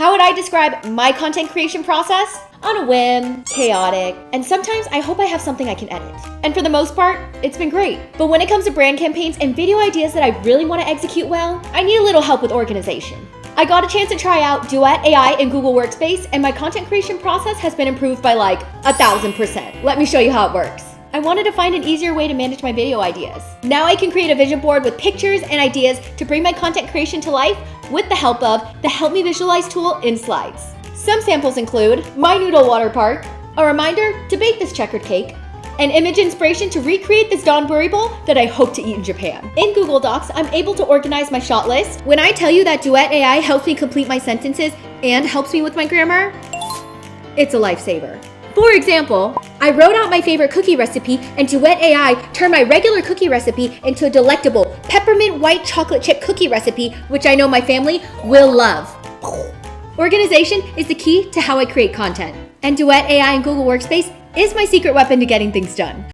How would I describe my content creation process? On a whim, chaotic, and sometimes I hope I have something I can edit. And for the most part, it's been great. But when it comes to brand campaigns and video ideas that I really want to execute well, I need a little help with organization. I got a chance to try out DuetAI in Google Workspace, and my content creation process has been improved by like 1,000%. Let me show you how it works. I wanted to find an easier way to manage my video ideas. Now I can create a vision board with pictures and ideas to bring my content creation to life with the help of the Help Me Visualize tool in Slides. Some samples include my noodle water park, a reminder to bake this checkered cake, an image inspiration to recreate this donburi bowl that I hope to eat in Japan. In Google Docs, I'm able to organize my shot list. When I tell you that DuetAI helps me complete my sentences and helps me with my grammar, it's a lifesaver. For example, I wrote out my favorite cookie recipe, and DuetAI turned my regular cookie recipe into a delectable peppermint white chocolate chip cookie recipe, which I know my family will love. Organization is the key to how I create content, and DuetAI and Google Workspace is my secret weapon to getting things done.